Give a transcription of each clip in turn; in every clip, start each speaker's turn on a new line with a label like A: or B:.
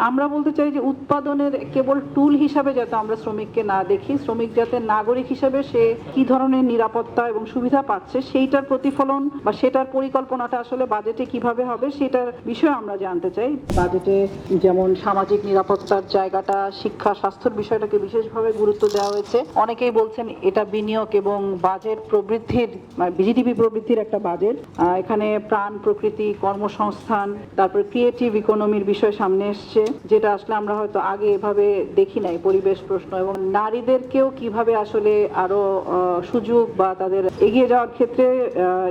A: আমরা বলতে চাই যে উৎপাদনের কেবল টুল হিসাবে যাতে আমরা শ্রমিককে না দেখি, শ্রমিক যাতে নাগরিক হিসাবে সে কি ধরনের নিরাপত্তা এবং সুবিধা পাচ্ছে সেইটার প্রতিফলন বা সেটার পরিকল্পনাটা আসলে বাজেটে কিভাবে হবে সেটার বিষয়ে আমরা জানতে চাই। বাজেটে যেমন সামাজিক নিরাপত্তার জায়গাটা, শিক্ষা, স্বাস্থ্যের বিষয়টাকে বিশেষভাবে গুরুত্ব দেওয়া হয়েছে। অনেকেই বলছেন এটা বিনিয়োগ এবং বাজেট প্রবৃদ্ধির জিডিপি প্রবৃদ্ধির একটা বাজেট। এখানে প্রাণ, প্রকৃতি, কর্মসংস্থান, তারপর ক্রিয়েটিভ ইকোনমির বিষয় সামনে এসছে, যেটা আসলে আমরা হয়তো আগে এভাবে দেখি নাই। পরিবেশ প্রশ্ন এবং নারীদেরকেও কিভাবে আসলে আরো সুযোগ বা তাদের এগিয়ে যাওয়ার ক্ষেত্রে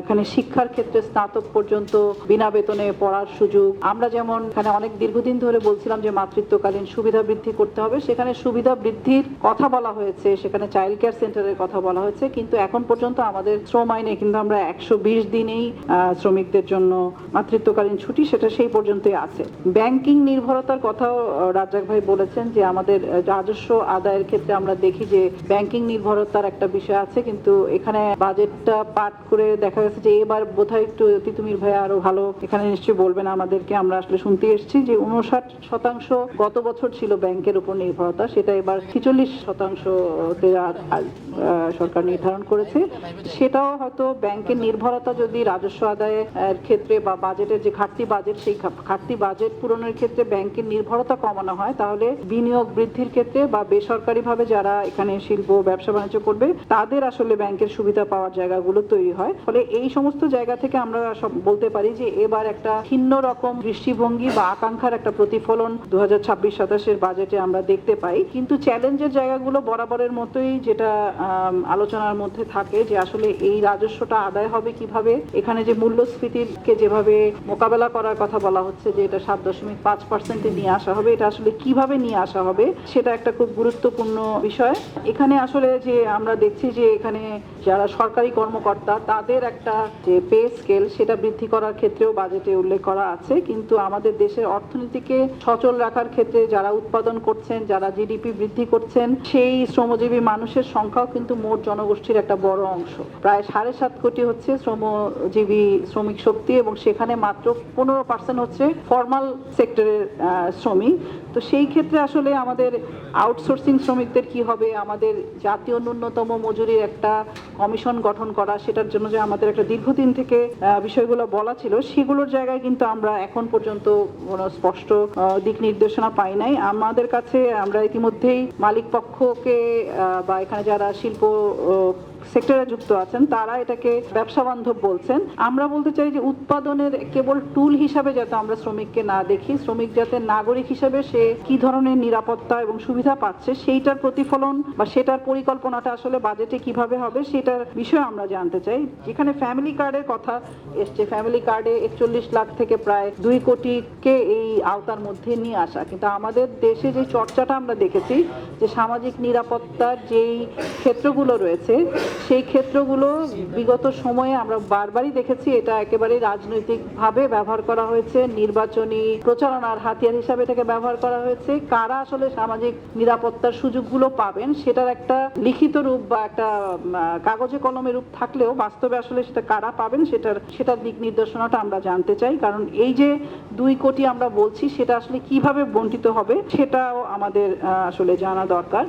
A: এখানে শিক্ষার ক্ষেত্রে স্নাতক পর্যন্ত বিনা বেতনে পড়ার সুযোগ। আমরা যেমন এখানে অনেক দীর্ঘদিন ধরে বলছিলাম যে মাতৃত্বকালীন সুবিধা বৃদ্ধি করতে হবে, সেখানে সুবিধা বৃদ্ধির কথা বলা হয়েছে, সেখানে চাইল্ড কেয়ার সেন্টারের কথা বলা হয়েছে, কিন্তু এখন পর্যন্ত আমাদের শ্রম আইনে কিন্তু আমরা 120 দিনেই শ্রমিকদের জন্য মাতৃত্বকালীন ছুটি সেটা সেই পর্যন্তই আছে। ব্যাংকিং নির্ভরতার কথাও রাজ্জাক ভাই বলেছেন যে আমাদের রাজস্ব আদায়ের ক্ষেত্রে আমরা দেখি যে ব্যাংকিং নির্ভরতার একটা বিষয় আছে, কিন্তু এখানে বাজেটটা পাঠ করে দেখা গেছে যে এবার বোধহয় একটু তিতুমির ভাই আরো ভালো এখানে নিশ্চয়ই বলবেন আমাদেরকে। আমরা আসলে শুনতে এসেছি যে 59% গত বছর ছিল ব্যাংকের উপর নির্ভরতা, সেটা এবার 46% সরকার নির্ধারণ করেছে। সেটাও হয়তো ব্যাংকের নির্ভরতা যদি রাজস্ব আদায়ের ক্ষেত্রে বা বাজেটের যে ঘাটতি বাজেট, সেই ঘাটতি বাজেট পূরণের ক্ষেত্রে ব্যাংকের নির্ভরতা কমানো হয়, তাহলে বিনিয়োগ বৃদ্ধির ক্ষেত্রে বা বেসরকারিভাবে যারা এখানে শিল্প ব্যবসা বাণিজ্য করবে তাদের আসলে ব্যাংকের সুবিধা পাওয়ার জায়গাগুলো তৈরি হয়। ফলে এই সমস্ত জায়গা থেকে আমরা সব বলতে পারি যে এবার একটা ভিন্ন রকম দৃষ্টিভঙ্গি বা আকাঙ্ক্ষার একটা প্রতিফলন 2026-27 বাজেটে আমরা দেখতে পাই। কিন্তু চ্যালেঞ্জের জায়গাগুলো বরাবরের মতোই যেটা আলোচনার মধ্যে থাকে যে আসলে এই রাজস্বটা আদায় হবে কিভাবে। এখানে যে মূল্যস্ফীতিকে যেভাবে মোকাবেলা করার কথা বলা হচ্ছে যে এটা 7.5% নিয়ে আসা হবে, এটা আসলে কিভাবে নিয়ে আসা হবে সেটা একটা খুব গুরুত্বপূর্ণ বিষয়। এখানে আসলে যে আমরা দেখছি যে এখানে যারা সরকারি কর্মকর্তা তাদের একটা যে পে স্কেল সেটা বৃদ্ধি করার ক্ষেত্রেও বাজেটে উল্লেখ করা আছে, কিন্তু আমাদের দেশের অর্থনীতিকে সচল রাখার ক্ষেত্রে যারা উৎপাদন করছেন, যারা জিডিপি বৃদ্ধি করছেন, সেই শ্রমজীবী মানুষের সংখ্যাও কিন্তু মোট জনগোষ্ঠীর একটা বড় অংশ। প্রায় 7.5 কোটি হচ্ছে শ্রমজীবী শ্রমিক শক্তি এবং সেখানে মাত্র 15% হচ্ছে ফর্মাল সেক্টরের শ্রমিক। তো সেই ক্ষেত্রে আসলে আমাদের আউটসোর্সিং শ্রমিকদের কি হবে, আমাদের জাতীয় ন্যূনতম মজুরির একটা কমিশন গঠন করা, সেটার জন্য যে আমাদের একটা দীর্ঘদিন থেকে বিষয়গুলো বলা ছিল, সেগুলোর জায়গায় কিন্তু আমরা এখন পর্যন্ত কোনো স্পষ্ট দিক নির্দেশনা পাই নাই। আমাদের কাছে আমরা ইতিমধ্যেই মালিক পক্ষকে বা এখানে যারা শিল্প সেক্টরে যুক্ত আছেন তারা এটাকে ব্যবসা বান্ধব বলছেন। আমরা বলতে চাই যে উৎপাদনের কেবল টুল হিসাবে যাতে আমরা শ্রমিককে না দেখি, শ্রমিক যাতে নাগরিক হিসাবে সে কি ধরনের নিরাপত্তা এবং সুবিধা পাচ্ছে সেইটার প্রতিফলন বা সেটার পরিকল্পনাটা আসলে বাজেটে কিভাবে হবে সেটার বিষয়ে আমরা জানতে চাই। যেখানে ফ্যামিলি কার্ডের কথা এসছে, ফ্যামিলি কার্ডে 41 লাখ থেকে প্রায় 2 কোটিকে এই আওতার মধ্যে নিয়ে আসা, কিন্তু আমাদের দেশে যে চর্চাটা আমরা দেখেছি যে সামাজিক নিরাপত্তার যেই ক্ষেত্রগুলো রয়েছে সেই ক্ষেত্রগুলো বিগত সময়ে আমরা বারবারই দেখেছি এটা একেবারে রাজনৈতিকভাবে ব্যবহার করা হয়েছে, নির্বাচনী প্রচারণার হাতিয়ার হিসাবে এটাকে ব্যবহার করা হয়েছে। কারা আসলে সামাজিক নিরাপত্তার সুযোগগুলো পাবেন সেটার একটা লিখিত রূপ বা একটা কাগজে কলমে রূপ থাকলেও বাস্তবে আসলে সেটা কারা পাবেন সেটার দিক নির্দেশনাটা আমরা জানতে চাই। কারণ এই যে 2 কোটি আমরা বলছি সেটা আসলে কিভাবে বণ্টিত হবে সেটাও আমাদের আসলে জানা দরকার।